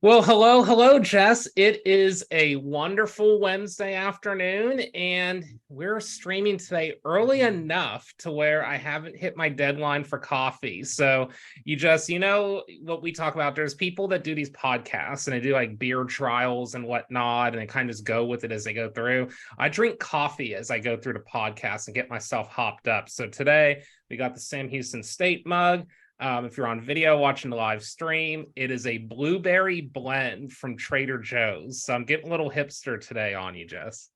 Well, hello, Jess. It is a wonderful Wednesday afternoon, and we're streaming today early enough to where I haven't hit my deadline for coffee. So, you know what we talk about. There's people that do these podcasts and they do like beer trials and whatnot, and they kind of just go with it as they go through. I drink coffee as I go through the podcast and get myself hopped up. So, today we got the Sam Houston State mug. If you're on video watching the live stream, it is a blueberry blend from Trader Joe's. So I'm getting a little hipster today on you, Jess.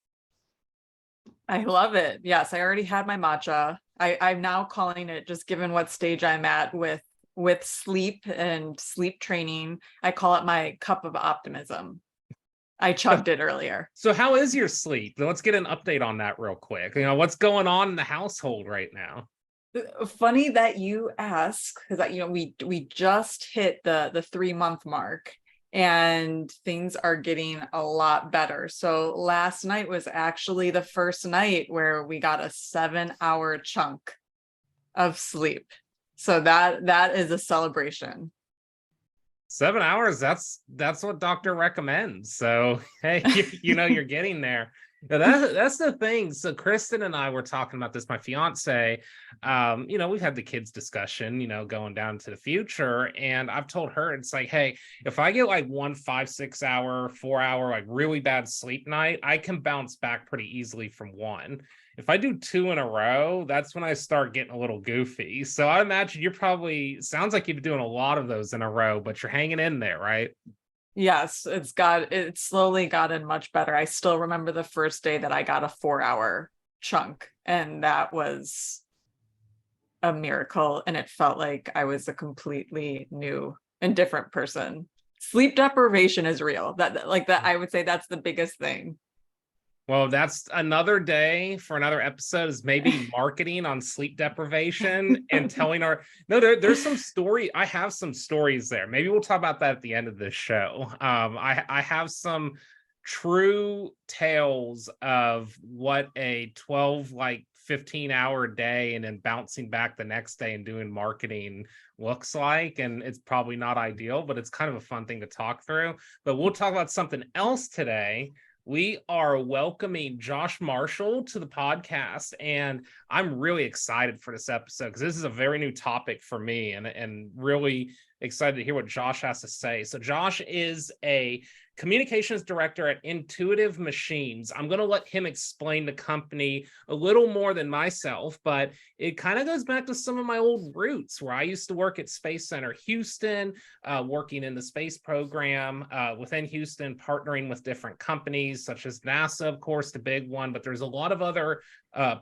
I love it. Yes, I already had my matcha. I'm now calling it, just given what stage I'm at with sleep and sleep training, I call it my cup of optimism. I chugged it earlier. So how is your sleep? Let's get an update on that real quick. What's going on in the household right now? Funny that you ask, because we just hit the 3-month mark and things are getting a lot better. So last night was actually the first night where we got a 7-hour chunk of sleep. So that is a celebration. 7 hours, that's what doctor recommends. So hey, you're getting there. That's the thing. So Kristen and I were talking about this, my fiance. We've had the kids discussion, going down to the future. And I've told her, it's like, hey, if I get like 1 5 6 hour, 4 hour, like really bad sleep night, I can bounce back pretty easily from one. If I do 2 in a row, that's when I start getting a little goofy. So I imagine sounds like you've been doing a lot of those in a row, but you're hanging in there, right? Yes, it's slowly gotten much better. I still remember the first day that I got a 4-hour chunk, and that was a miracle. And it felt like I was a completely new and different person. Sleep deprivation is real. That I would say that's the biggest thing. Well, that's another day for another episode, is maybe marketing on sleep deprivation and telling there's some story. I have some stories there. Maybe we'll talk about that at the end of this show. I have some true tales of what a 12, like 15-hour day and then bouncing back the next day and doing marketing looks like. And it's probably not ideal, but it's kind of a fun thing to talk through. But we'll talk about something else today. We are welcoming Josh Marshall to the podcast, and I'm really excited for this episode because this is a very new topic for me, and really excited to hear what Josh has to say. So Josh is a communications director at Intuitive Machines. I'm going to let him explain the company a little more than myself, but it kind of goes back to some of my old roots where I used to work at Space Center Houston, working in the space program within Houston, partnering with different companies such as NASA, of course, the big one, but there's a lot of other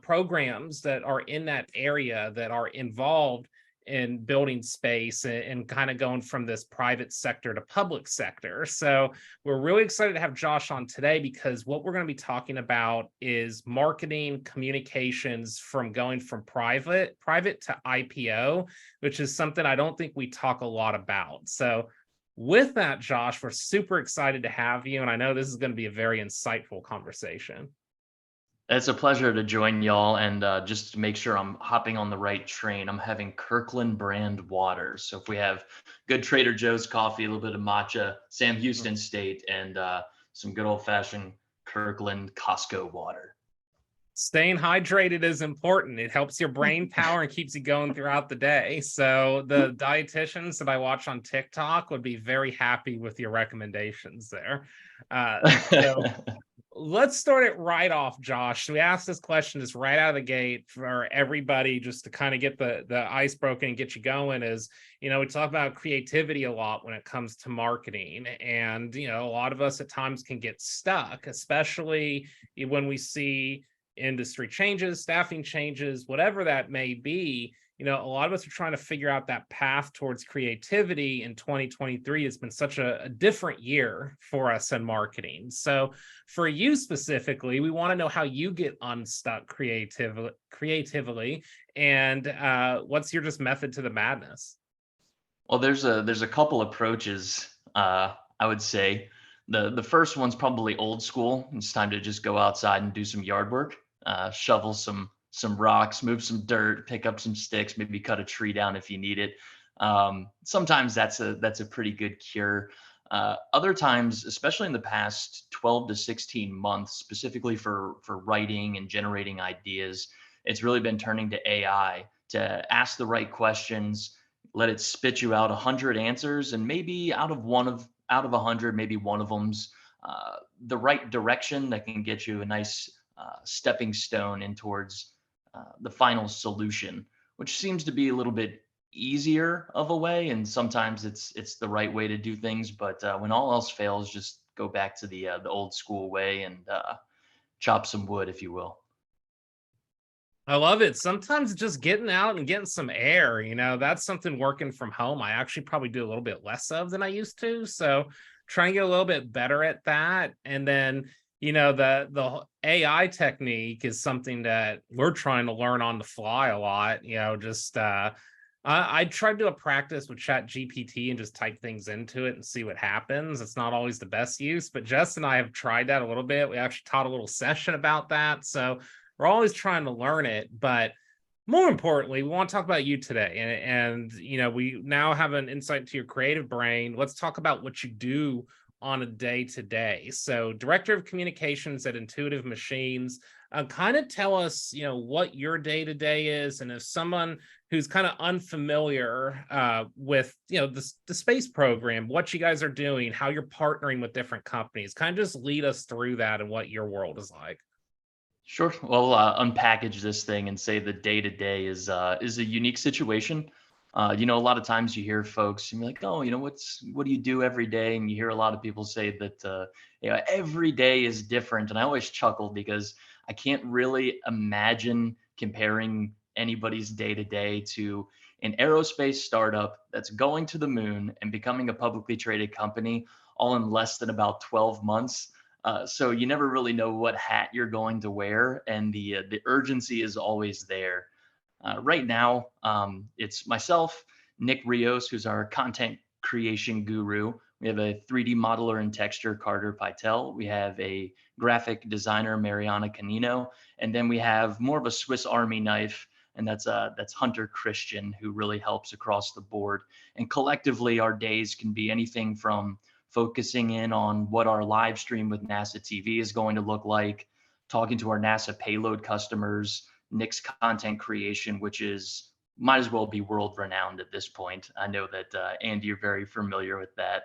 programs that are in that area that are involved in building space and kind of going from this private sector to public sector. So we're really excited to have Josh on today because what we're going to be talking about is marketing communications from going from private to IPO, which is something I don't think we talk a lot about. So with that, Josh, we're super excited to have you. And I know this is going to be a very insightful conversation. It's a pleasure to join y'all, and just to make sure I'm hopping on the right train, I'm having Kirkland brand water. So if we have good Trader Joe's coffee, a little bit of matcha, Sam Houston State, and some good old-fashioned Kirkland Costco water. Staying hydrated is important. It helps your brain power and keeps you going throughout the day. So the dietitians that I watch on TikTok would be very happy with your recommendations there. So let's start it right off, Josh. We asked this question just right out of the gate for everybody, just to kind of get the ice broken and get you going. Is, we talk about creativity a lot when it comes to marketing. And, a lot of us at times can get stuck, especially when we see industry changes, staffing changes, whatever that may be. A lot of us are trying to figure out that path towards creativity in 2023. Has been such a different year for us in marketing. So for you specifically, we want to know how you get unstuck creatively and what's your just method to the madness? Well, there's a couple approaches, I would say. The first one's probably old school. It's time to just go outside and do some yard work, shovel some rocks, move some dirt, pick up some sticks, maybe cut a tree down if you need it. Sometimes that's a pretty good cure. Other times, especially in the past 12 to 16 months, specifically for writing and generating ideas, it's really been turning to AI to ask the right questions, let it spit you out 100 answers, and maybe out of 100, maybe one of them's the right direction that can get you a nice stepping stone in towards the final solution, which seems to be a little bit easier of a way, and sometimes it's the right way to do things. But when all else fails, just go back to the old school way and chop some wood, if you will. I love it. Sometimes just getting out and getting some air, that's something working from home. I actually probably do a little bit less of than I used to. So try and get a little bit better at that. And then, the AI technique is something that we're trying to learn on the fly a lot, just I tried to do a practice with Chat GPT and just type things into it and see what happens. It's not always the best use, but Jess and I have tried that a little bit. We actually taught a little session about that. So we're always trying to learn it, but more importantly, we want to talk about you today. And we now have an insight to your creative brain. Let's talk about what you do on a day to day. So, Director of Communications at Intuitive Machines, kind of tell us, what your day to day is, and if someone who's kind of unfamiliar with, the space program, what you guys are doing, how you're partnering with different companies, kind of just lead us through that and what your world is like. Sure. Well, unpackage this thing and say the day to day is a unique situation. A lot of times you hear folks and you're like, oh, what do you do every day? And you hear a lot of people say that every day is different. And I always chuckle because I can't really imagine comparing anybody's day to day to an aerospace startup that's going to the moon and becoming a publicly traded company all in less than about 12 months. So you never really know what hat you're going to wear, and the urgency is always there. Right now, it's myself, Nick Rios, who's our content creation guru. We have a 3D modeler and texture, Carter Pytel. We have a graphic designer, Mariana Canino, and then we have more of a Swiss Army knife, and that's Hunter Christian, who really helps across the board. And collectively, our days can be anything from focusing in on what our live stream with NASA TV is going to look like, talking to our NASA payload customers, Nick's content creation, which is might as well be world renowned at this point. I know that Andy, you're very familiar with that.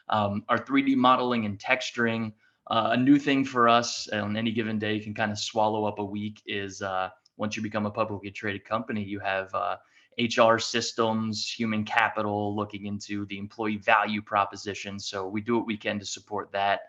Our 3D modeling and texturing, a new thing for us on any given day can kind of swallow up a week is once you become a publicly traded company, you have HR systems, human capital, looking into the employee value proposition. So we do what we can to support that.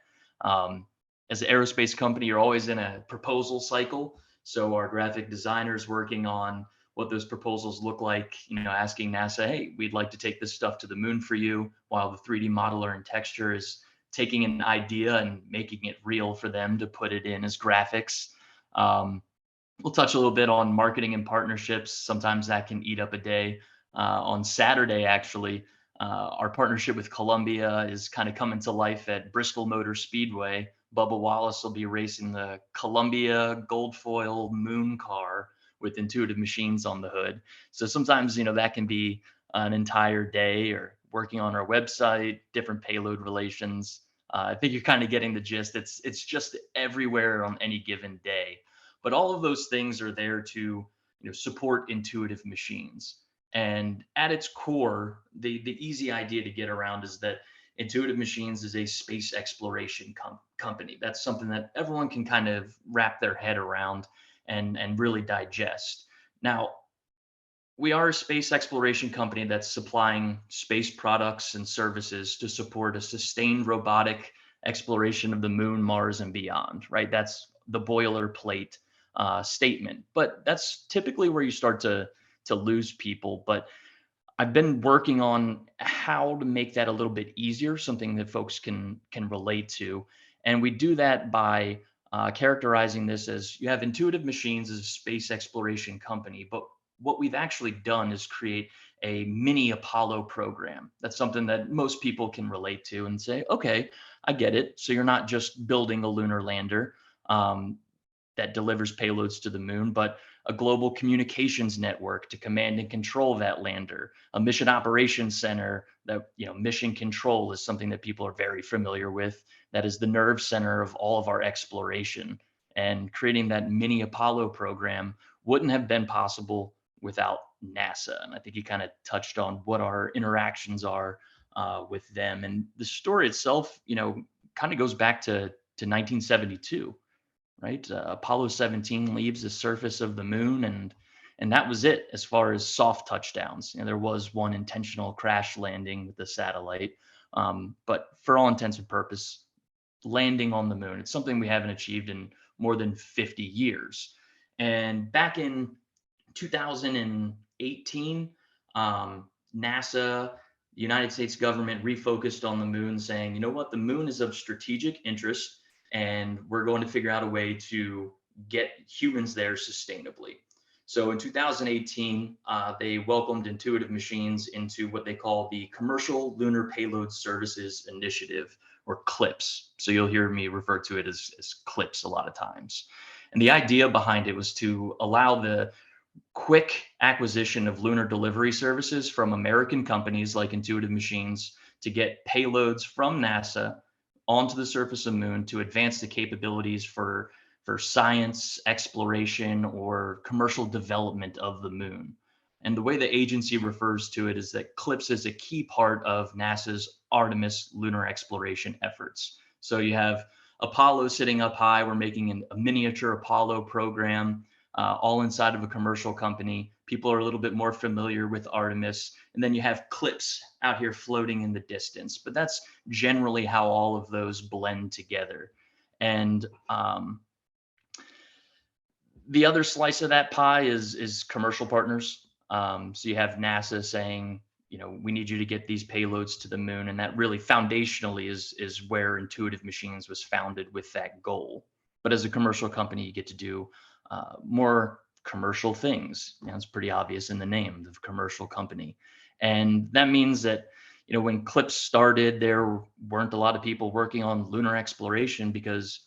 As an aerospace company, you're always in a proposal cycle. So our graphic designers working on what those proposals look like, asking NASA, hey, we'd like to take this stuff to the moon for you, while the 3D modeler and texture is taking an idea and making it real for them to put it in as graphics. We'll touch a little bit on marketing and partnerships. Sometimes that can eat up a day. On Saturday, actually, our partnership with Columbia is kind of coming to life at Bristol Motor Speedway. Bubba Wallace will be racing the Columbia Goldfoil Moon Car with Intuitive Machines on the hood. So sometimes, that can be an entire day, or working on our website, different payload relations. I think you're kind of getting the gist. It's just everywhere on any given day. But all of those things are there to support Intuitive Machines. And at its core, the easy idea to get around is that Intuitive Machines is a space exploration company. That's something that everyone can kind of wrap their head around and really digest. Now, we are a space exploration company that's supplying space products and services to support a sustained robotic exploration of the moon, Mars, and beyond, right? That's the boilerplate statement, but that's typically where you start to lose people. But I've been working on how to make that a little bit easier, something that folks can relate to, and we do that by characterizing this as you have Intuitive Machines as a space exploration company, but what we've actually done is create a mini Apollo program. That's something that most people can relate to and say, okay, I get it. So you're not just building a lunar lander that delivers payloads to the moon, but a global communications network to command and control that lander, a mission operations center that, mission control is something that people are very familiar with. That is the nerve center of all of our exploration. And creating that mini Apollo program wouldn't have been possible without NASA. And I think you kind of touched on what our interactions are with them. And the story itself, kind of goes back to 1972, right? Apollo 17 leaves the surface of the moon, and that was it as far as soft touchdowns. There was one intentional crash landing with the satellite, but for all intents and purpose, landing on the moon, it's something we haven't achieved in more than 50 years. And back in 2018, NASA, the United States government refocused on the moon, saying, you know what, the moon is of strategic interest, and we're going to figure out a way to get humans there sustainably. So in 2018, they welcomed Intuitive Machines into what they call the Commercial Lunar Payload Services Initiative, or CLIPS. So you'll hear me refer to it as CLIPS a lot of times. And the idea behind it was to allow the quick acquisition of lunar delivery services from American companies like Intuitive Machines to get payloads from NASA onto the surface of the moon to advance the capabilities for science, exploration, or commercial development of the moon. And the way the agency refers to it is that CLIPS is a key part of NASA's Artemis lunar exploration efforts. So you have Apollo sitting up high. We're making a miniature Apollo program, all inside of a commercial company. People are a little bit more familiar with Artemis. And then you have CLIPS out here floating in the distance. But that's generally how all of those blend together. And the other slice of that pie is commercial partners. So you have NASA saying, we need you to get these payloads to the moon. And that really foundationally is where Intuitive Machines was founded, with that goal. But as a commercial company, you get to do more commercial things. It's pretty obvious in the name, the commercial company. And that means that, when CLIPS started, there weren't a lot of people working on lunar exploration because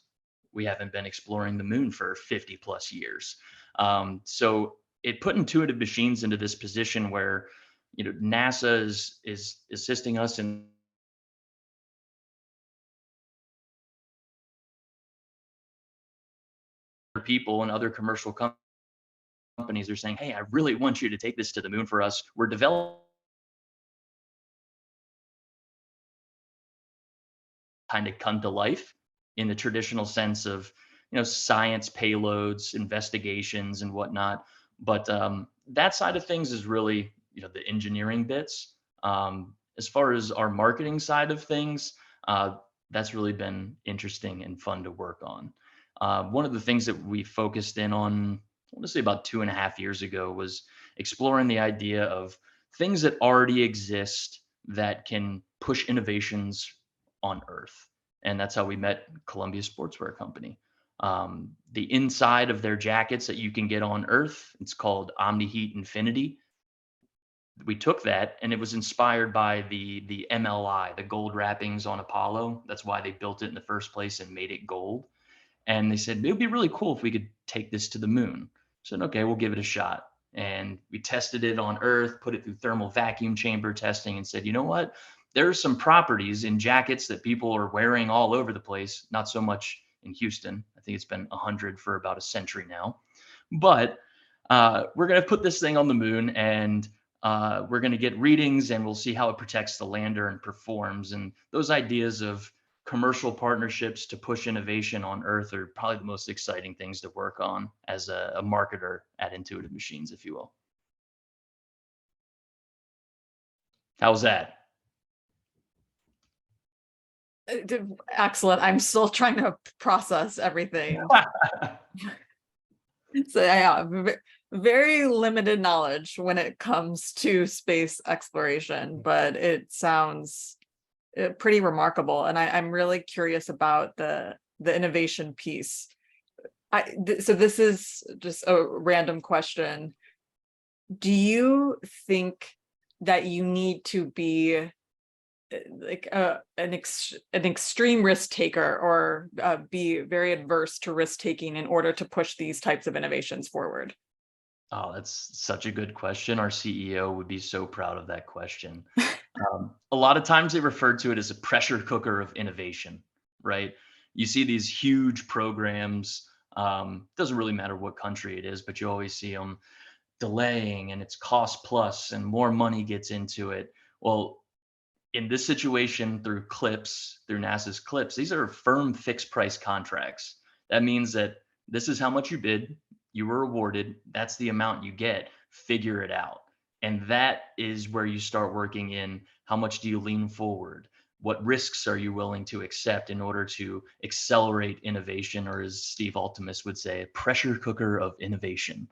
we haven't been exploring the moon for 50 plus years. So it put Intuitive Machines into this position where, NASA is assisting us in people, and other commercial companies are saying, hey, I really want you to take this to the moon for us. We're developing kind of come to life in the traditional sense of, science payloads, investigations, and whatnot. But that side of things is really, the engineering bits. As far as our marketing side of things, that's really been interesting and fun to work on. One of the things that we focused in on, I want to say about 2.5 years ago, was exploring the idea of things that already exist that can push innovations on Earth. And that's how we met Columbia Sportswear Company. The inside of their jackets that you can get on Earth, it's called OmniHeat Infinity. We took that, and it was inspired by the MLI, the gold wrappings on Apollo. That's why they built it in the first place and made it gold. And they said, it would be really cool if we could take this to the moon. So I said, okay, we'll give it a shot. And we tested it on Earth, put it through thermal vacuum chamber testing, and said, you know what? There are some properties in jackets that people are wearing all over the place, not so much in Houston. I think it's been 100 for about a century now. But we're going to put this thing on the moon, and we're going to get readings, and we'll see how it protects the lander and performs. And those ideas of commercial partnerships to push innovation on Earth are probably the most exciting things to work on as a marketer at Intuitive Machines, if you will. How's that? Excellent. I'm still trying to process everything. So yeah, very limited knowledge when it comes to space exploration, but it sounds pretty remarkable. And I'm really curious about the innovation piece. So this is just a random question. Do you think that you need to be like an extreme risk taker, or be very adverse to risk taking in order to push these types of innovations forward? Oh, that's such a good question. Our CEO would be so proud of that question. A lot of times they refer to it as a pressure cooker of innovation, right? You see these huge programs. Doesn't really matter what country it is, but you always see them delaying and it's cost plus and more money gets into it. Well, in this situation, through CLIPS, through NASA's CLIPS, these are firm fixed price contracts. That means that this is how much you bid, you were awarded, that's the amount you get, figure it out. And that is where you start working in how much do you lean forward? What risks are you willing to accept in order to accelerate innovation, or as Steve Altemus would say, a pressure cooker of innovation.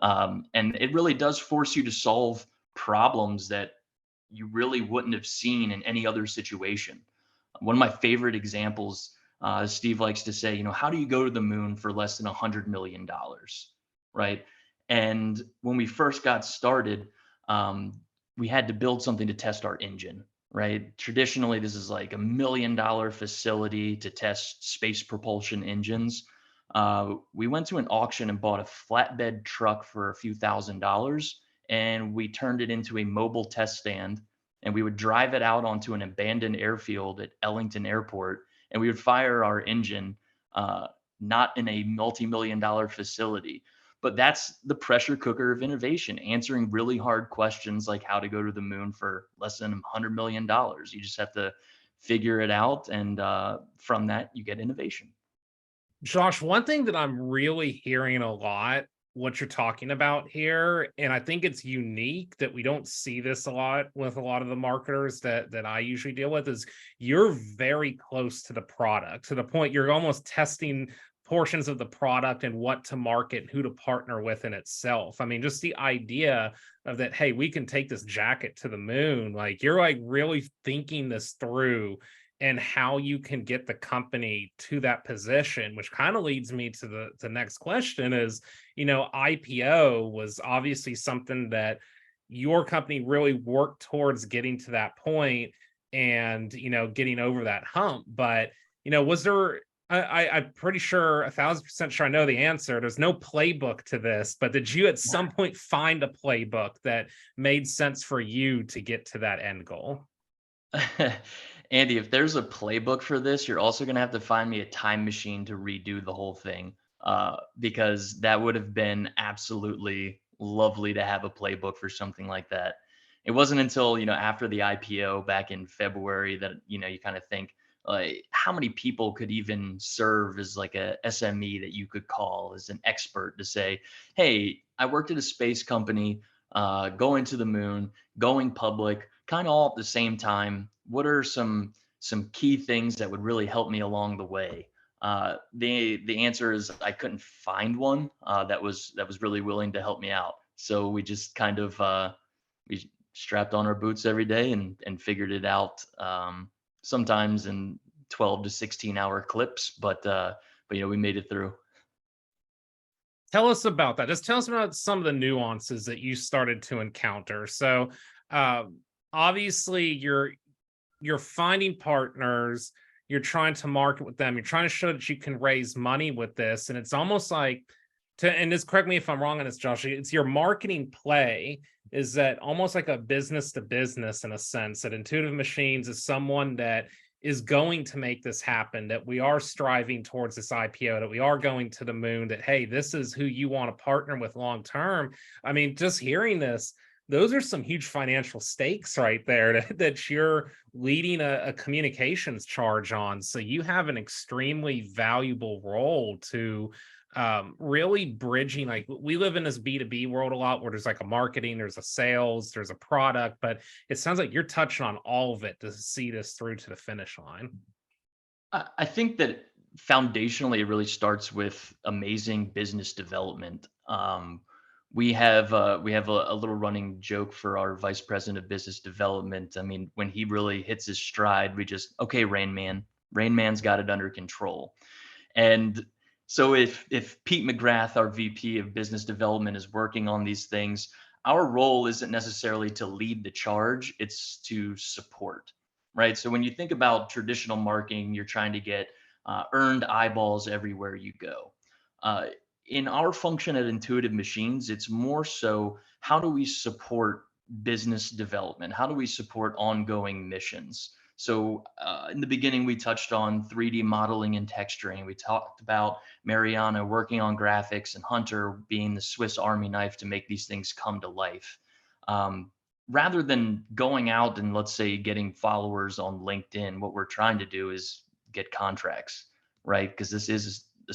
And it really does force you to solve problems that you really wouldn't have seen in any other situation. One of my favorite examples, Steve likes to say, how do you go to the moon for less than $100 million, right? And when we first got started, we had to build something to test our engine, right? Traditionally, this is like $1 million facility to test space propulsion engines. We went to an auction and bought a flatbed truck for a few $1,000s, and we turned it into a mobile test stand, and we would drive it out onto an abandoned airfield at Ellington Airport, and we would fire our engine, uh, not in a multi-million-dollar facility. But that's the pressure cooker of innovation, answering really hard questions like how to go to the moon for less than $100 million. You just have to figure it out, and from that, you get innovation. Josh, one thing that I'm really hearing a lot, what you're talking about here, and I think it's unique that we don't see this a lot with a lot of the marketers that I usually deal with, is you're very close to the product, to the point you're almost testing portions of the product and what to market, who to partner with in itself. I mean, just the idea of that, hey, we can take this jacket to the moon, like you're like really thinking this through and how you can get the company to that position, which kind of leads me to the next question is, IPO was obviously something that your company really worked towards getting to that point and, getting over that hump. But, was there, I'm pretty sure 1,000% sure I know the answer. There's no playbook to this, but did you at some point find a playbook that made sense for you to get to that end goal? Andy, if there's a playbook for this, you're also going to have to find me a time machine to redo the whole thing, because that would have been absolutely lovely to have a playbook for something like that. It wasn't until, after the IPO back in February that, you kind of think, like, how many people could even serve as like a SME that you could call as an expert to say, hey, I worked at a space company, going to the moon, going public, kind of all at the same time. What are some key things that would really help me along the way? The answer is I couldn't find one that was really willing to help me out. So we just kind of we strapped on our boots every day and figured it out. Sometimes in 12 to 16-hour clips, but we made it through. Tell us about that. Just tell us about some of the nuances that you started to encounter. So, um, obviously, you're finding partners, you're trying to market with them, you're trying to show that you can raise money with this, and it's almost like and just correct me if I'm wrong on this, Josh. It's your marketing play is that almost like a business to business in a sense that Intuitive Machines is someone that is going to make this happen, that we are striving towards this IPO, that we are going to the moon, that, hey, this is who you want to partner with long term. I mean, just hearing this, those are some huge financial stakes right there that you're leading a communications charge on. So you have an extremely valuable role to really bridging. Like, we live in this B2B world a lot where there's like a marketing, there's a sales, there's a product, but it sounds like you're touching on all of it to see this through to the finish line. I think that foundationally, it really starts with amazing business development. We have a little running joke for our vice president of business development. I mean, when he really hits his stride, we just, okay, Rain Man's got it under control. And so if Pete McGrath, our VP of business development, is working on these things, our role isn't necessarily to lead the charge, it's to support, right? So when you think about traditional marketing, you're trying to get earned eyeballs everywhere you go. In our function at Intuitive Machines, it's more so how do we support business development? How do we support ongoing missions? So in the beginning, we touched on 3D modeling and texturing. We talked about Mariana working on graphics and Hunter being the Swiss Army knife to make these things come to life. Rather than going out and, let's say, getting followers on LinkedIn, what we're trying to do is get contracts, right? Because this is a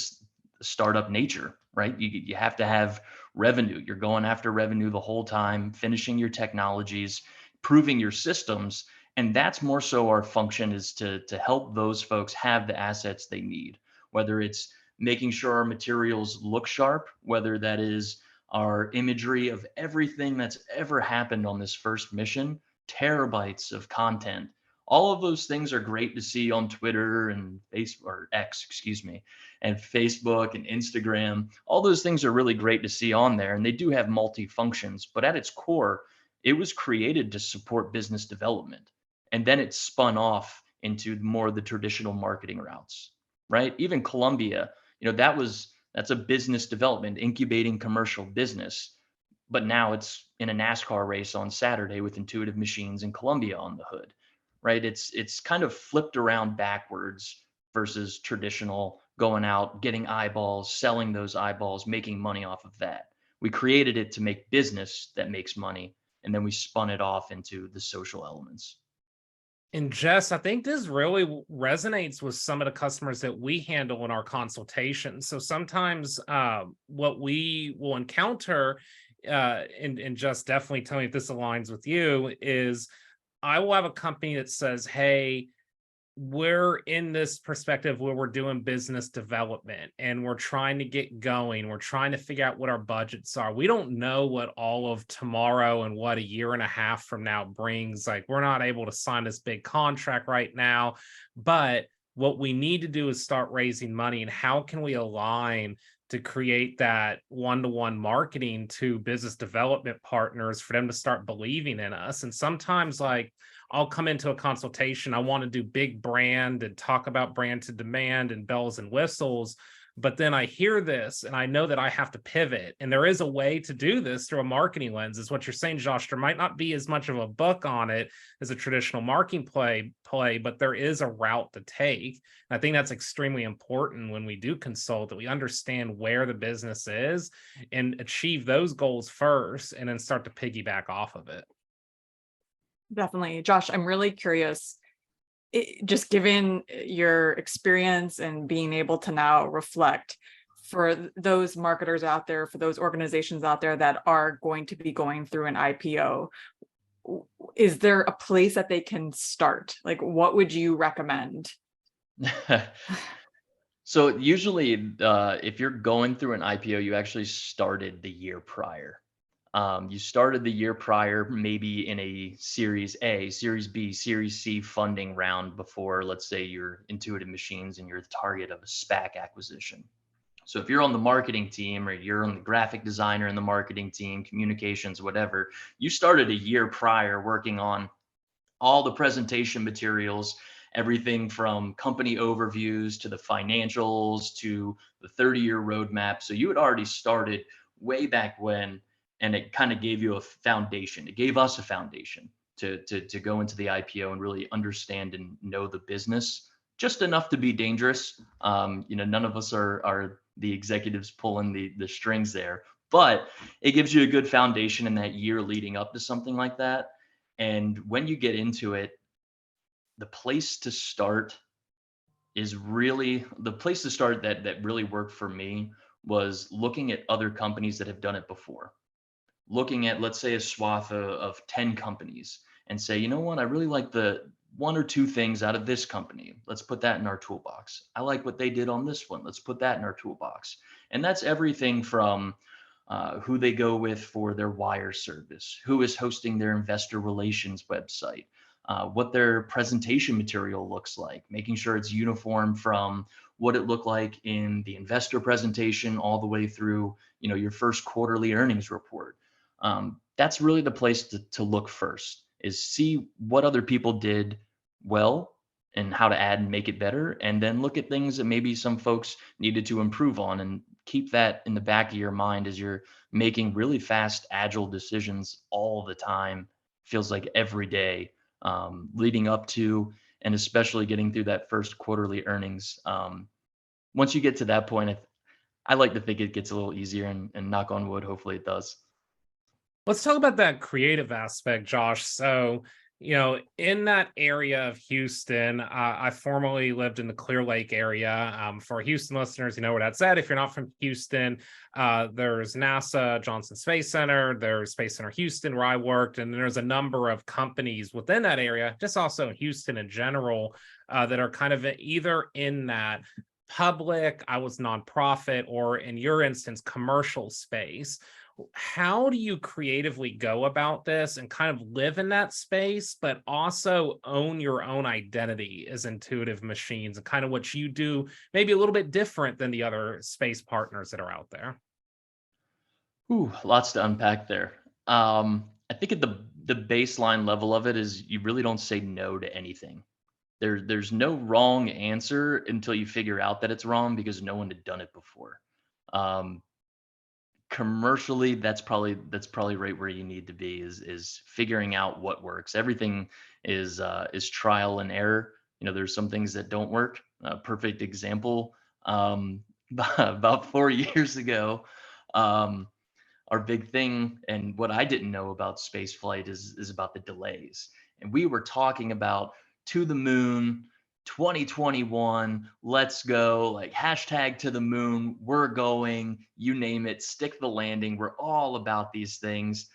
startup nature, right? You have to have revenue. You're going after revenue the whole time, finishing your technologies, proving your systems. And that's more so our function, is to help those folks have the assets they need, whether it's making sure our materials look sharp, whether that is our imagery of everything that's ever happened on this first mission, terabytes of content. All of those things are great to see on Twitter and Facebook, or X, excuse me, and Facebook and Instagram. All those things are really great to see on there, and they do have multi-functions, but at its core, it was created to support business development. And then it spun off into more of the traditional marketing routes, right? Even Columbia, that's a business development, incubating commercial business. But now it's in a NASCAR race on Saturday with Intuitive Machines and Columbia on the hood, right? It's kind of flipped around backwards versus traditional going out, getting eyeballs, selling those eyeballs, making money off of that. We created it to make business that makes money, and then we spun it off into the social elements. And Jess, I think this really resonates with some of the customers that we handle in our consultations. So sometimes what we will encounter, and just definitely tell me if this aligns with you, is I will have a company that says, hey, we're in this perspective where we're doing business development and we're trying to get going. We're trying to figure out what our budgets are. We don't know what all of tomorrow and what a year and a half from now brings. Like, we're not able to sign this big contract right now, but what we need to do is start raising money. And how can we align to create that one-to-one marketing to business development partners for them to start believing in us? And sometimes, like, I'll come into a consultation, I want to do big brand and talk about brand to demand and bells and whistles, but then I hear this and I know that I have to pivot. And there is a way to do this through a marketing lens, is what you're saying, Josh. There might not be as much of a book on it as a traditional marketing play, but there is a route to take. And I think that's extremely important when we do consult, that we understand where the business is and achieve those goals first, and then start to piggyback off of it. Definitely. Josh, I'm really curious, just given your experience and being able to now reflect, for those marketers out there, for those organizations out there that are going to be going through an IPO, is there a place that they can start? Like, what would you recommend? So usually, if you're going through an IPO, you actually started the year prior. You started the year prior, maybe in a Series A, Series B, Series C funding round before, let's say, your Intuitive Machines and you're the target of a SPAC acquisition. So if you're on the marketing team, or you're on the graphic designer in the marketing team, communications, whatever, you started a year prior working on all the presentation materials, everything from company overviews to the financials to the 30-year roadmap. So you had already started way back when, and it kind of gave you a foundation. It gave us a foundation to go into the IPO and really understand and know the business just enough to be dangerous. None of us are the executives pulling the strings there, but it gives you a good foundation in that year leading up to something like that. And when you get into it, the place to start is really the place to start that really worked for me was looking at other companies that have done it before. Looking at, let's say, a swath of 10 companies and say, you know what, I really like the one or two things out of this company. Let's put that in our toolbox. I like what they did on this one. Let's put that in our toolbox. And that's everything from who they go with for their wire service, who is hosting their investor relations website, what their presentation material looks like, making sure it's uniform from what it looked like in the investor presentation all the way through, your first quarterly earnings report. That's really the place to look first, is see what other people did well and how to add and make it better. And then look at things that maybe some folks needed to improve on and keep that in the back of your mind as you're making really fast, agile decisions all the time. Feels like every day, leading up to, and especially getting through that first quarterly earnings. Once you get to that point, I like to think it gets a little easier, and knock on wood, hopefully it does. Let's talk about that creative aspect, Josh. So, in that area of Houston, I formerly lived in the Clear Lake area. For Houston listeners, you know where that's at. If you're not from Houston, there's NASA Johnson Space Center, there's Space Center Houston, where I worked, and there's a number of companies within that area, just also in Houston in general, that are kind of either in that public, I was nonprofit, or in your instance, commercial space. How do you creatively go about this and kind of live in that space, but also own your own identity as Intuitive Machines and kind of what you do, maybe a little bit different than the other space partners that are out there? Ooh, lots to unpack there. I think at the baseline level of it is you really don't say no to anything. There's no wrong answer until you figure out that it's wrong because no one had done it before. Um, Commercially, that's probably right where you need to be, is figuring out what works. Everything is trial and error. There's some things that don't work. A perfect example, about 4 years ago, um, our big thing, and what I didn't know about space flight is about the delays. And we were talking about to the moon 2021, let's go, like hashtag to the moon, we're going, you name it, stick the landing. We're all about these things.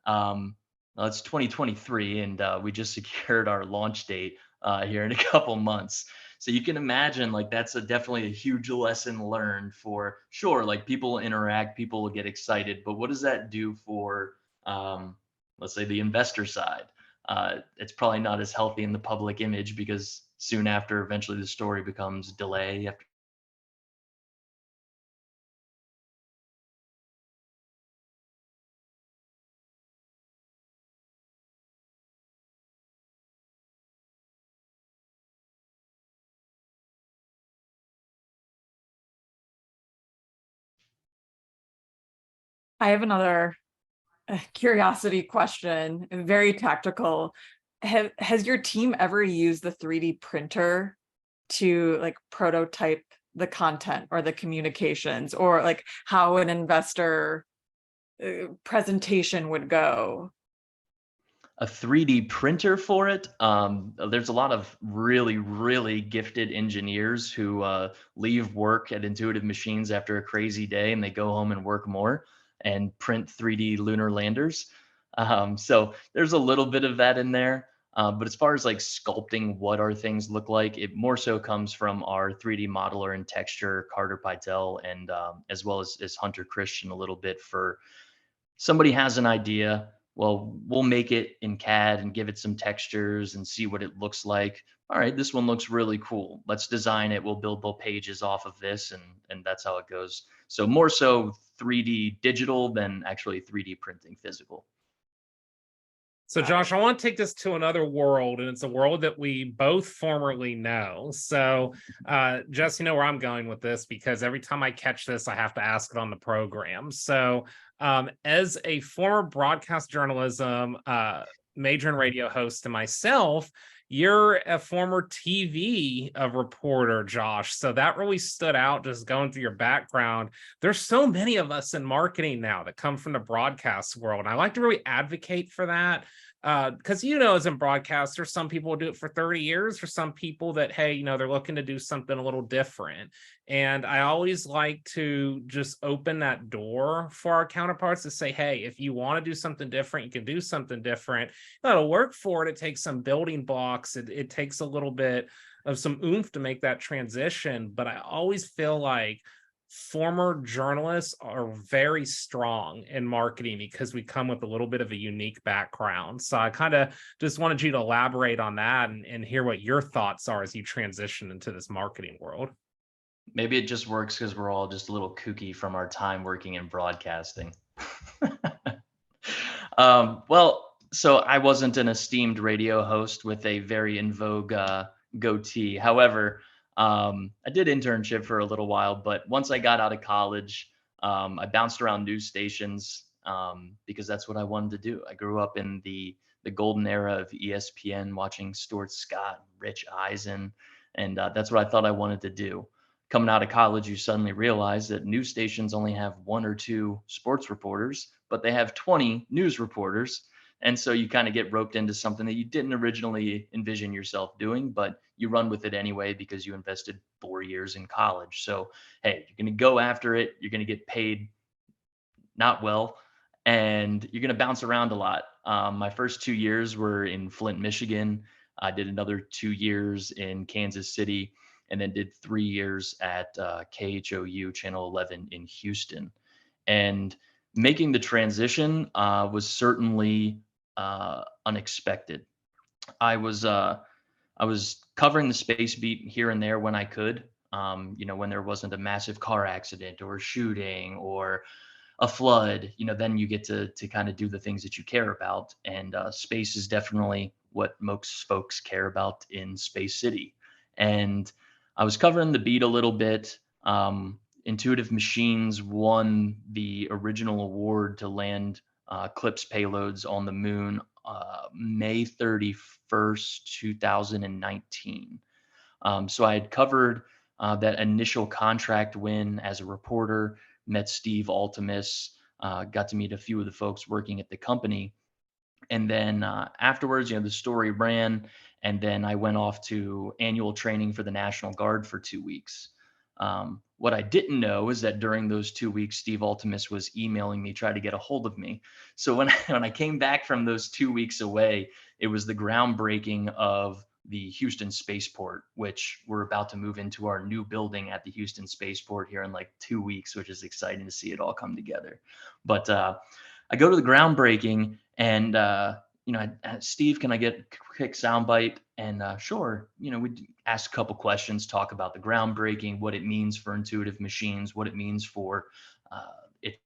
Well, it's 2023, and we just secured our launch date here in a couple months. So you can imagine, like, that's definitely a huge lesson learned for sure. Like, people will interact, people will get excited, but what does that do for, let's say, the investor side? It's probably not as healthy in the public image, because soon after, eventually the story becomes delay after. I have another curiosity question, very tactical. Has your team ever used the 3D printer to like prototype the content or the communications, or like how an investor presentation would go? A 3D printer for it. There's a lot of really, really gifted engineers who leave work at Intuitive Machines after a crazy day, and they go home and work more and print 3D lunar landers. So there's a little bit of that in there. But as far as like sculpting what our things look like, it more so comes from our 3D modeler and texture, Carter Pytel, and as well as Hunter Christian a little bit. For somebody has an idea, well, we'll make it in CAD and give it some textures and see what it looks like. All right, this one looks really cool. Let's design it. We'll build the pages off of this, and that's how it goes. So more so 3D digital than actually 3D printing physical. So, Josh, I want to take this to another world, and it's a world that we both formerly know. So, Jess, you know where I'm going with this, because every time I catch this, I have to ask it on the program. So, as a former broadcast journalism major and radio host and myself, you're a former TV reporter, Josh. So that really stood out just going through your background. There's so many of us in marketing now that come from the broadcast world. And I like to really advocate for that. Because, as in broadcasters, some people will do it for 30 years, for some people that, hey, they're looking to do something a little different. And I always like to just open that door for our counterparts to say, hey, if you want to do something different, you can do something different. It'll work for it. It takes some building blocks. It takes a little bit of some oomph to make that transition. But I always feel like former journalists are very strong in marketing because we come with a little bit of a unique background. So I kind of just wanted you to elaborate on that and hear what your thoughts are as you transition into this marketing world. Maybe it just works because we're all just a little kooky from our time working in broadcasting. Well, so I wasn't an esteemed radio host with a very in vogue goatee. However, I did internship for a little while, but once I got out of college, I bounced around news stations because that's what I wanted to do. I grew up in the golden era of ESPN, watching Stuart Scott, Rich Eisen, and that's what I thought I wanted to do. Coming out of college, you suddenly realize that news stations only have one or two sports reporters, but they have 20 news reporters. And so you kind of get roped into something that you didn't originally envision yourself doing, but you run with it anyway because you invested 4 years in college. So, hey, you're going to go after it. You're going to get paid not well, and you're going to bounce around a lot. My first 2 years were in Flint, Michigan. I did another 2 years in Kansas City, and then did 3 years at KHOU Channel 11 in Houston. And making the transition was certainly unexpected. I was uh, I was covering the space beat here and there when I could. When there wasn't a massive car accident or a shooting or a flood, then you get to kind of do the things that you care about. And space is definitely what most folks care about in Space City. And I was covering the beat a little bit. Intuitive Machines won the original award to land CLIPS payloads on the moon May 31st, 2019. So I had covered that initial contract win as a reporter, met Steve Altimus, got to meet a few of the folks working at the company. And then afterwards, the story ran. And then I went off to annual training for the National Guard for 2 weeks. What I didn't know is that during those 2 weeks, Steve Altimus was emailing me, trying to get a hold of me. So when I came back from those 2 weeks away, it was the groundbreaking of the Houston spaceport, which we're about to move into our new building at the Houston spaceport here in like 2 weeks, which is exciting to see it all come together. But I go to the groundbreaking, and Steve, can I get a quick soundbite? And sure, we ask a couple questions, talk about the groundbreaking, what it means for Intuitive Machines, what it means for it.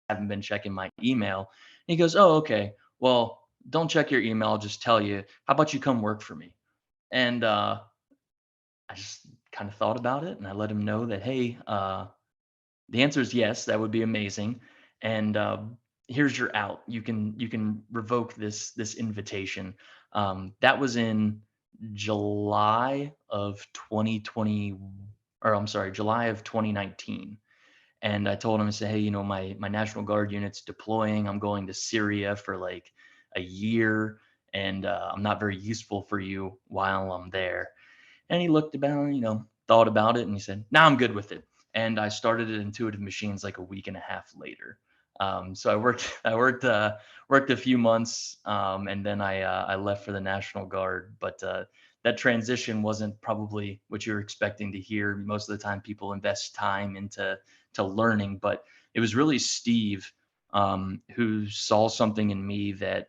Haven't been checking my email. And he goes, "Oh, okay. Well, don't check your email. I'll just tell you. How about you come work for me?" And I just kind of thought about it, and I let him know that, hey, the answer is yes. That would be amazing. And here's your out. You can revoke this invitation. That was in July of 2020, or I'm sorry, July of 2019. And I told him, I said, hey, my National Guard unit's deploying. I'm going to Syria for like a year, and I'm not very useful for you while I'm there. And he looked about, thought about it, and he said, "Nah, I'm good with it." And I started at Intuitive Machines like a week and a half later. So I worked a few months, and then I left for the National Guard. But that transition wasn't probably what you're expecting to hear. Most of the time, people invest time into learning, but it was really Steve who saw something in me that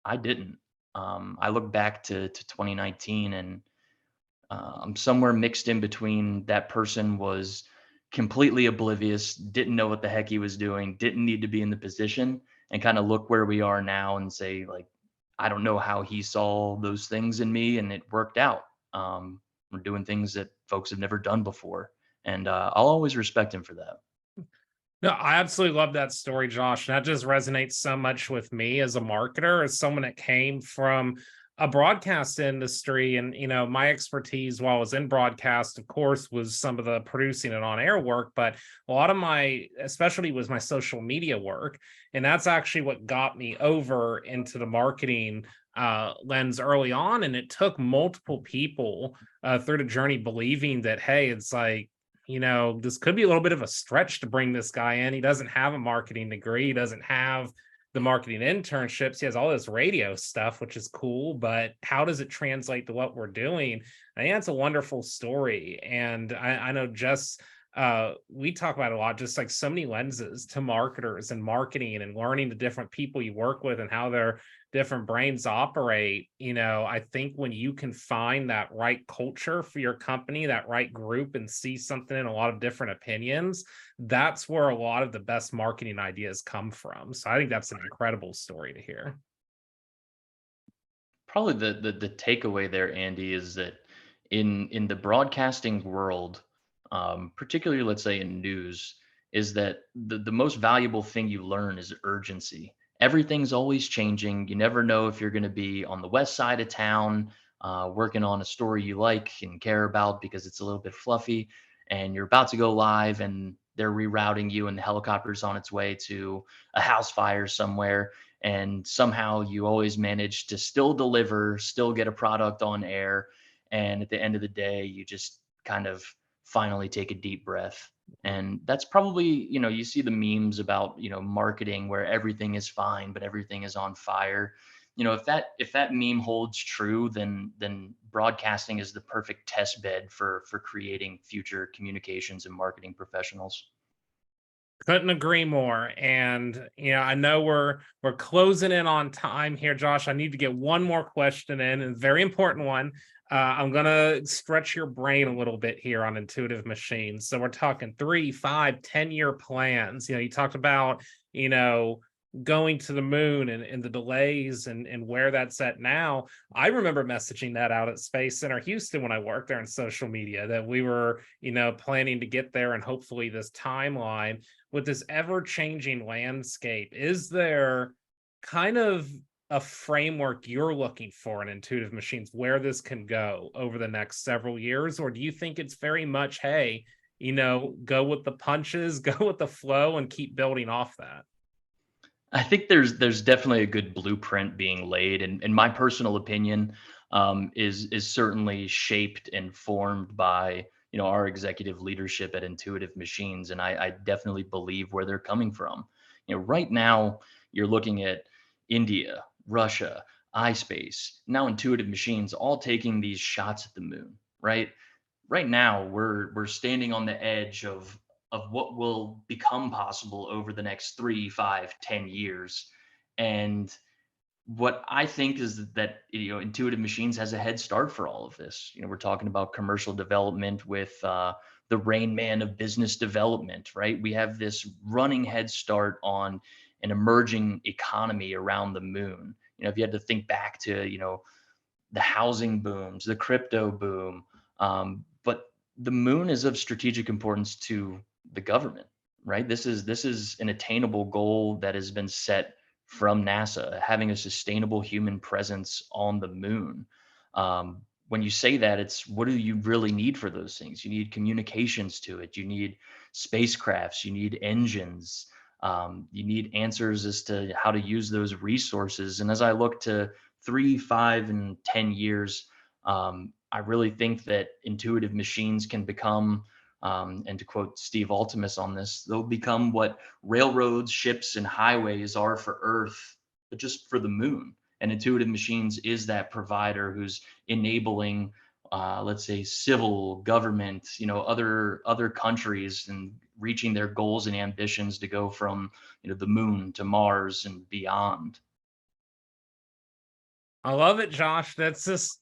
I didn't. I look back to 2019, and I'm somewhere mixed in between. That person was completely oblivious, didn't know what the heck he was doing, didn't need to be in the position, and kind of look where we are now and say, like, I don't know how he saw those things in me, and it worked out. We're doing things that folks have never done before, and I'll always respect him for that. No, I absolutely love that story, Josh. And that just resonates so much with me as a marketer, as someone that came from a broadcast industry. And, my expertise while I was in broadcast, of course, was some of the producing and on air work, but a lot of my specialty was my social media work. And that's actually what got me over into the marketing lens early on. And it took multiple people through the journey believing that, hey, it's like, this could be a little bit of a stretch to bring this guy in. He doesn't have a marketing degree. He doesn't have the marketing internships. He has all this radio stuff, which is cool, but how does it translate to what we're doing? I think that's a wonderful story. And I know Jess we talk about a lot, just like so many lenses to marketers and marketing and learning the different people you work with and how their different brains operate. I think when you can find that right culture for your company, that right group, and see something in a lot of different opinions, that's where a lot of the best marketing ideas come from. So I think that's an incredible story to hear. Probably the takeaway there, Andy, is that in the broadcasting world, particularly let's say in news, is that the most valuable thing you learn is urgency. Everything's always changing. You never know if you're going to be on the west side of town, working on a story you like and care about because it's a little bit fluffy, and you're about to go live, and they're rerouting you, and the helicopter's on its way to a house fire somewhere, and somehow you always manage to still deliver, still get a product on air, and at the end of the day you just kind of finally take a deep breath. And that's probably, you see the memes about, marketing where everything is fine but everything is on fire. If that meme holds true, then broadcasting is the perfect test bed for creating future communications and marketing professionals. Couldn't agree more. And I know we're closing in on time here, Josh. I need to get one more question in, a very important one. I'm gonna stretch your brain a little bit here on intuitive machines. So we're talking 3, 5, 10-year plans. You talked about, you know, going to the moon and the delays and where that's at now. I remember messaging that out at Space Center Houston when I worked there in social media, that we were, planning to get there, and hopefully this timeline. With this ever-changing landscape, is there kind of a framework you're looking for in intuitive machines where this can go over the next several years? Or do you think it's very much, hey, go with the punches, go with the flow, and keep building off that? I think there's definitely a good blueprint being laid, and my personal opinion is certainly shaped and formed by our executive leadership at Intuitive Machines, and I definitely believe where they're coming from. Right now you're looking at India, Russia, iSpace, now Intuitive Machines, all taking these shots at the moon. Right now we're standing on the edge of what will become possible over the next 3, 5, 10 years. And what I think is that Intuitive Machines has a head start for all of this. We're talking about commercial development with the Rain Man of business development, right? We have this running head start on an emerging economy around the moon. If you had to think back to the housing booms, the crypto boom, but the moon is of strategic importance to the government, right? This is an attainable goal that has been set from NASA, having a sustainable human presence on the moon. When you say that, it's what do you really need for those things? You need communications to it. You need spacecrafts. You need engines. You need answers as to how to use those resources. And as I look to 3, 5, and 10 years, I really think that Intuitive Machines can become, and to quote Steve Altimus on this, they'll become what railroads, ships, and highways are for Earth, but just for the moon. And Intuitive Machines is that provider who's enabling, let's say, civil government, other countries, and reaching their goals and ambitions to go from the moon to Mars and beyond. I love it, Josh. That's just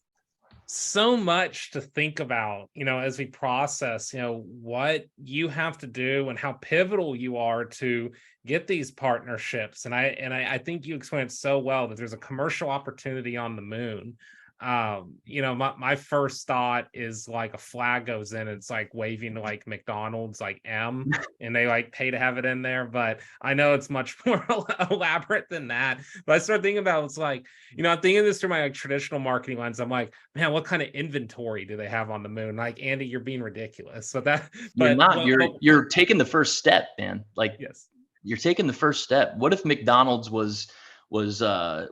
so much to think about, as we process, what you have to do and how pivotal you are to get these partnerships. And I think you explained it so well, that there's a commercial opportunity on the moon. My first thought is like a flag goes in, it's like waving to like McDonald's, like M, and they like pay to have it in there. But I know it's much more elaborate than that. But I started thinking about, it's like, I'm thinking this through my like traditional marketing lens. I'm like, man, what kind of inventory do they have on the moon? Like, Andy, you're being ridiculous. You're not. Well, You're taking the first step, man. Like, yes. you're taking the first step. What if McDonald's was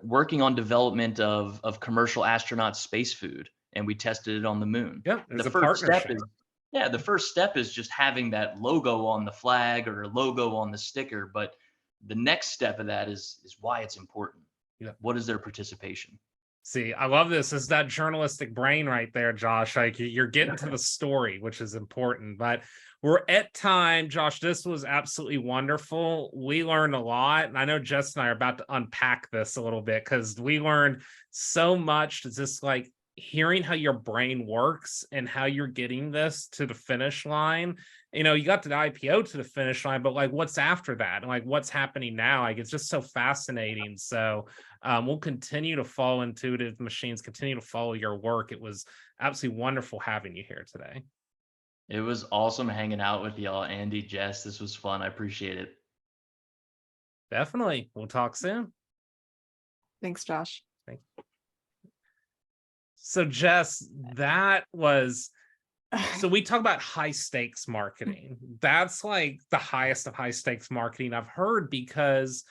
working on development of commercial astronaut space food, and we tested it on the moon? Yeah, The there's a first step partnership. is Yeah, the first step is just having that logo on the flag or a logo on the sticker. But the next step of that is why it's important. Yeah. What is their participation? See, I love this. This is that journalistic brain right there, Josh. Like you're getting to the story, which is important. But we're at time, Josh. This was absolutely wonderful. We learned a lot. And I know Jess and I are about to unpack this a little bit because we learned so much. It's just like hearing how your brain works and how you're getting this to the finish line. You know, you got to the IPO to the finish line, but like what's after that? And like what's happening now? Like it's just so fascinating. So we'll continue to follow Intuitive Machines, continue to follow your work. It was absolutely wonderful having you here today. It was awesome hanging out with y'all, Andy, Jess. This was fun. I appreciate it. Definitely. We'll talk soon. Thanks, Josh. So Jess, that was, so we talk about high stakes marketing. That's like the highest of high stakes marketing I've heard because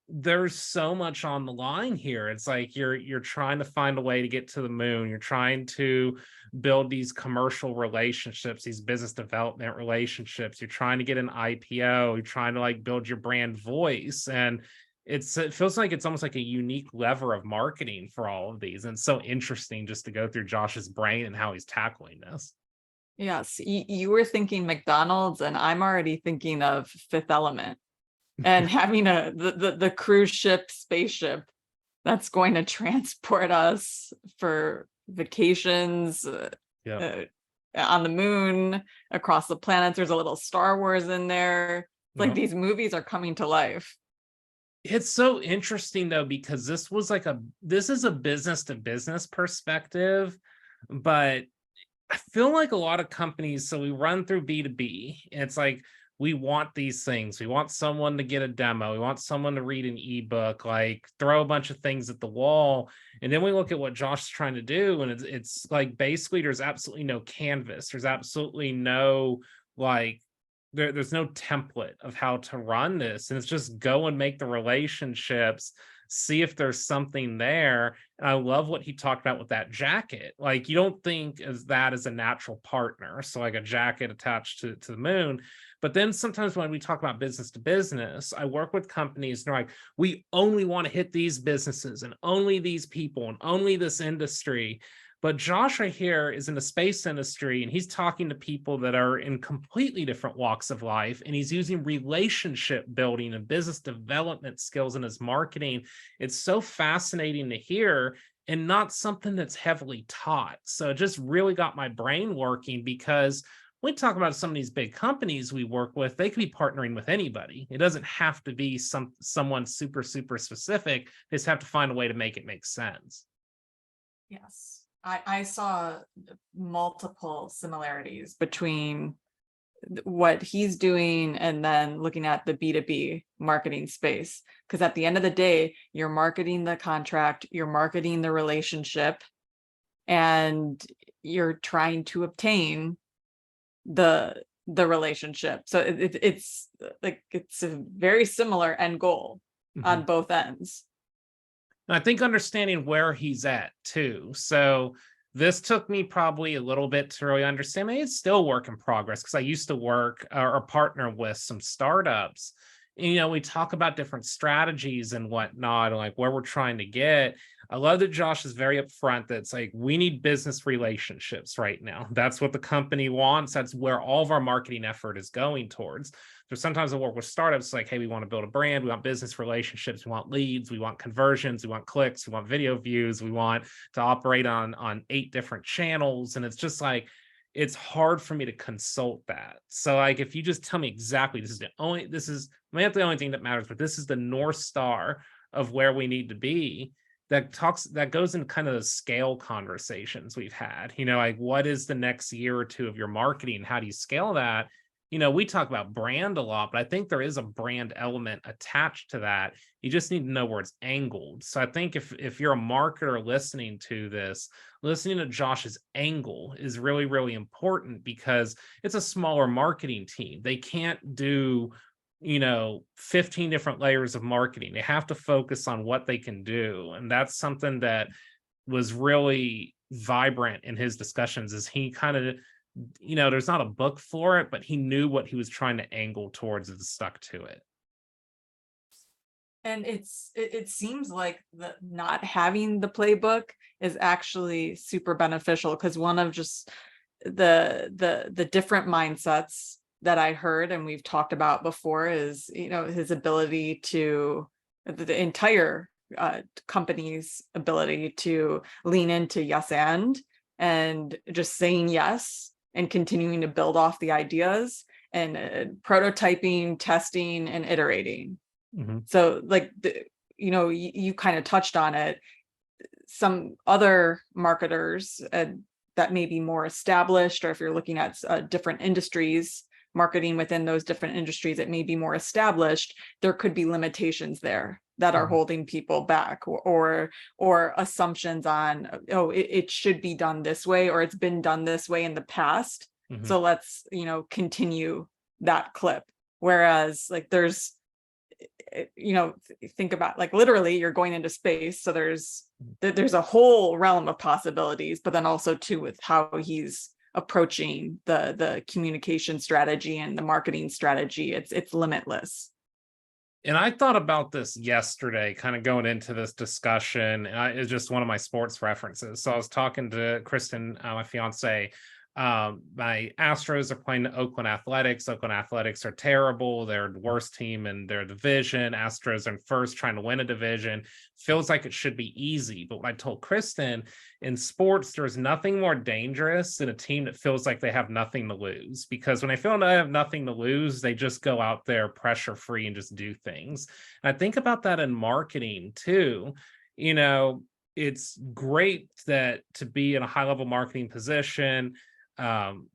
there's so much on the line here. It's like you're trying to find a way to get to the moon. You're trying to build these commercial relationships, these business development relationships. You're trying to get an IPO. You're trying to like build your brand voice. And it feels like it's almost like a unique lever of marketing for all of these. And it's so interesting just to go through Josh's brain and how he's tackling this. Yes, you were thinking McDonald's, and I'm already thinking of Fifth Element and having the cruise ship spaceship that's going to transport us for vacations on the moon, across the planets. There's a little Star Wars in there. Like these movies are coming to life. It's so interesting though, because this is a business to business perspective, but I feel like a lot of companies, so we run through B2B, and it's like we want these things. We want someone to get a demo. We want someone to read an ebook, like throw a bunch of things at the wall. And then we look at what Josh is trying to do, and it's like basically there's absolutely no canvas. There's absolutely no like there's no template of how to run this. And it's just go and make the relationships, see if there's something there. And I love what he talked about with that jacket. Like you don't think as that as a natural partner. So like a jacket attached to the moon. But then sometimes when we talk about business to business, I work with companies and they're like, we only want to hit these businesses and only these people and only this industry. But Josh right here is in the space industry and he's talking to people that are in completely different walks of life. And he's using relationship building and business development skills in his marketing. It's so fascinating to hear and not something that's heavily taught. So it just really got my brain working because when we talk about some of these big companies we work with, they could be partnering with anybody. It doesn't have to be someone super, super specific. They just have to find a way to make it make sense. Yes. I saw multiple similarities between what he's doing and then looking at the B2B marketing space. Because at the end of the day, you're marketing the contract, you're marketing the relationship, and you're trying to obtain the relationship. So it's like it's a very similar end goal on both ends. I think understanding where he's at too. So this took me probably a little bit to really understand. I mean, it's still work in progress because I used to work or partner with some startups. You know, we talk about different strategies and whatnot, and like where we're trying to get. I love that Josh is very upfront that it's like we need business relationships right now. That's what the company wants. That's where all of our marketing effort is going towards. So sometimes I work with startups like, hey, we want to build a brand, we want business relationships, we want leads, we want conversions, we want clicks, we want video views, we want to operate on 8 different channels. And it's just like, it's hard for me to consult that. So like, if you just tell me exactly, this is not the only thing that matters, but this is the North Star of where we need to be, that goes into kind of the scale conversations we've had, you know, like what is the next year or two of your marketing? How do you scale that? You know, we talk about brand a lot, but I think there is a brand element attached to that. You just need to know where it's angled. So I think if you're a marketer listening to this, listening to Josh's angle is really, really important because it's a smaller marketing team. They can't do, 15 different layers of marketing. They have to focus on what they can do. And that's something that was really vibrant in his discussions is he kind of, there's not a book for it, but he knew what he was trying to angle towards and stuck to it. And it seems like the not having the playbook is actually super beneficial, because one of just the different mindsets that I heard and we've talked about before is, his ability to, the entire company's ability to lean into yes and just saying yes and continuing to build off the ideas and prototyping, testing, and iterating. Mhm. So like, you kind of touched on it. Some other marketers that may be more established, or if you're looking at different industries, marketing within those different industries, it may be more established. There could be limitations there that are Mhm. holding people back, or assumptions on, oh, it should be done this way, or it's been done this way in the past. Mhm. So let's, continue that clip. Whereas like there's, think about, like, literally you're going into space, so there's a whole realm of possibilities, but then also too with how he's approaching the communication strategy and the marketing strategy, it's limitless. And I thought about this yesterday, kind of going into this discussion. It's just one of my sports references. So I was talking to Kristen, my fiance. My Astros are playing the Oakland Athletics. Oakland Athletics are terrible. They're the worst team in their division. Astros are in first, trying to win a division. Feels like it should be easy. But what I told Kristen, in sports, there's nothing more dangerous than a team that feels like they have nothing to lose. Because when they feel they have nothing to lose, they just go out there pressure free and just do things. And I think about that in marketing too. You know, it's great that to be in a high level marketing position,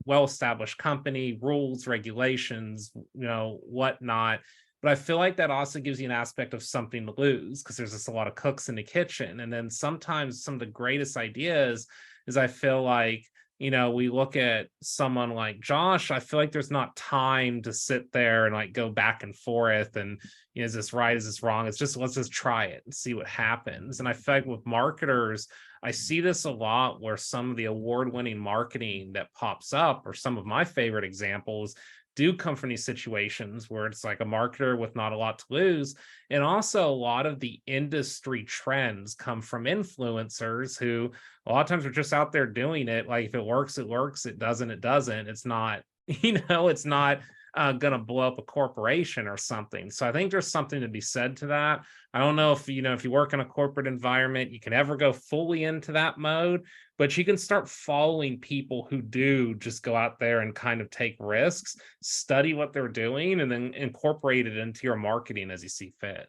well-established company, rules, regulations, whatnot. But I feel like that also gives you an aspect of something to lose, because there's just a lot of cooks in the kitchen. And then sometimes some of the greatest ideas is, I feel like, we look at someone like Josh, I feel like there's not time to sit there and like go back and forth and, is this right? Is this wrong? It's just, let's just try it and see what happens. And I feel like with marketers, I see this a lot, where some of the award-winning marketing that pops up, or some of my favorite examples, do come from these situations where it's like a marketer with not a lot to lose. And also a lot of the industry trends come from influencers who a lot of times are just out there doing it. Like, if it works, it works. It doesn't, it doesn't. It's not, it's not going to blow up a corporation or something. So I think there's something to be said to that. I don't know if, if you work in a corporate environment, you can ever go fully into that mode, but you can start following people who do just go out there and kind of take risks, study what they're doing, and then incorporate it into your marketing as you see fit.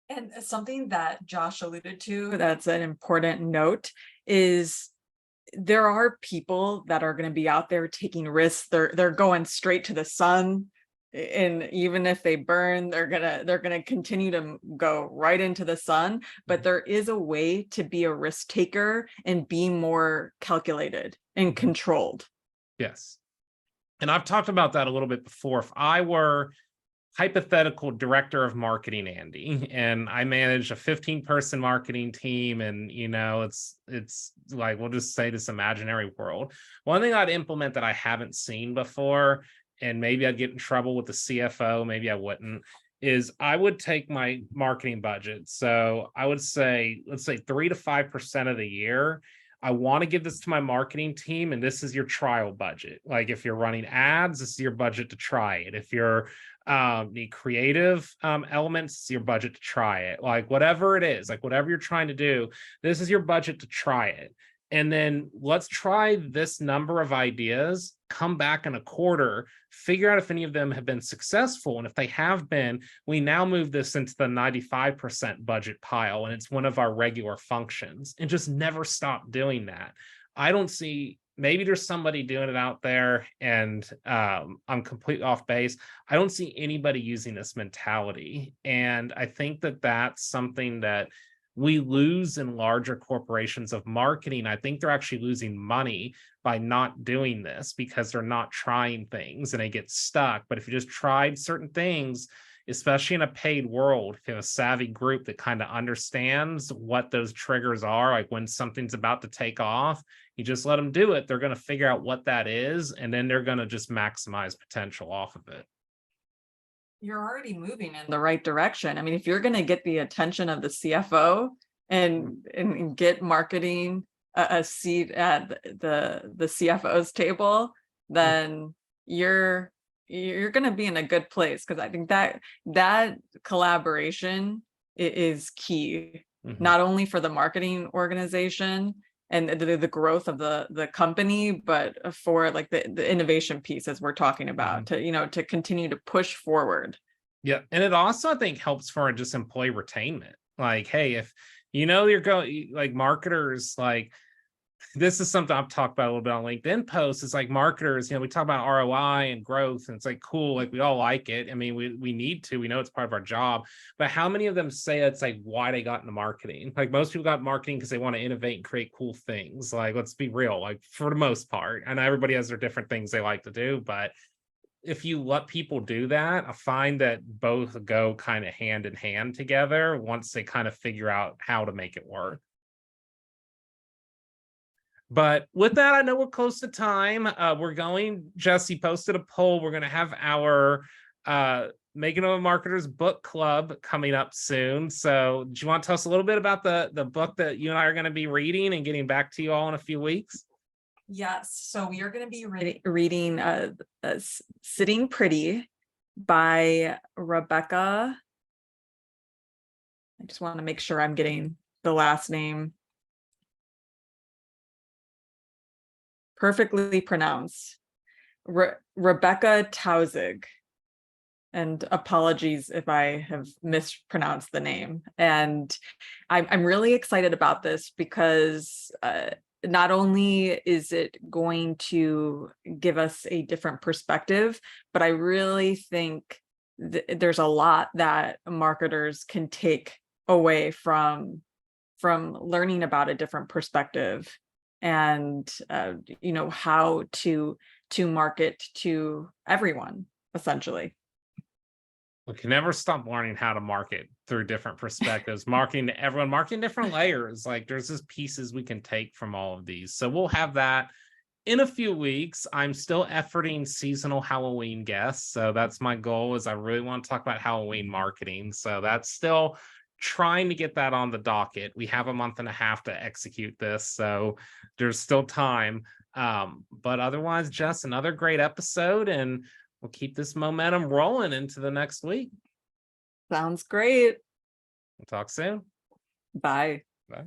And something that Josh alluded to that's an important note is, there are people that are going to be out there taking risks. They're going straight to the sun, and even if they burn, they're gonna continue to go right into the sun. But there is a way to be a risk taker and be more calculated and controlled. Yes. And I've talked about that a little bit before. If I were hypothetical director of marketing, Andy, and I manage a 15-person marketing team, and it's like, we'll just say this imaginary world. One thing I'd implement that I haven't seen before, and maybe I'd get in trouble with the CFO, maybe I wouldn't, is I would take my marketing budget. So I would say, let's say 3 to 5% of the year, I want to give this to my marketing team, and this is your trial budget. Like, if you're running ads, this is your budget to try it. If you're need creative elements, it's your budget to try it. Like, whatever it is, like whatever you're trying to do, this is your budget to try it. And then let's try this number of ideas, come back in a quarter, figure out if any of them have been successful. And if they have been, we now move this into the 95% budget pile, and it's one of our regular functions, and just never stop doing that. I don't see, maybe there's somebody doing it out there, and I'm completely off base. I don't see anybody using this mentality. And I think that that's something that we lose in larger corporations of marketing. I think they're actually losing money by not doing this, because they're not trying things and they get stuck. But if you just tried certain things, especially in a paid world, if you have a savvy group that kind of understands what those triggers are, like when something's about to take off, you just let them do it. They're going to figure out what that is, and then they're going to just maximize potential off of it. You're already moving in the right direction. I mean, if you're going to get the attention of the CFO and get marketing a seat at the CFO's table, then you're going to be in a good place, because I think that collaboration is key, not only for the marketing organization and the growth of the company, but for like the innovation piece, as we're talking about, to continue to push forward. Yeah. And it also, I think, helps for just employee retainment. Like, hey, if you're going, like, marketers, like, this is something I've talked about a little bit on LinkedIn posts. It's like marketers, we talk about ROI and growth, and it's like, cool, like, we all like it. I mean, we need to, we know it's part of our job, but how many of them say it's like why they got into marketing? Like, most people got marketing because they want to innovate and create cool things. Like, let's be real, like, for the most part. I know everybody has their different things they like to do, but if you let people do that, I find that both go kind of hand in hand together once they kind of figure out how to make it work. But with that, I know we're close to time. Jesse posted a poll. We're going to have our Making of a Marketer's book club coming up soon. So do you want to tell us a little bit about the book that you and I are going to be reading and getting back to you all in a few weeks? Yes. So we are going to be reading Sitting Pretty by Rebecca. I just want to make sure I'm getting the last name perfectly pronounced. Rebecca Tausig. And apologies if I have mispronounced the name. And I'm really excited about this because not only is it going to give us a different perspective, but I really think there's a lot that marketers can take away from learning about a different perspective, and how to market to everyone, essentially. We can never stop learning how to market through different perspectives, marketing to everyone, marketing different layers. Like, there's just pieces we can take from all of these. So we'll have that in a few weeks. I'm still efforting seasonal Halloween guests. So that's my goal, is I really want to talk about Halloween marketing. So that's still trying to get that on the docket. We have a month and a half to execute this, so there's still time. But otherwise, Jess, another great episode, and we'll keep this momentum rolling into the next week. Sounds great. We'll talk soon. Bye. Bye.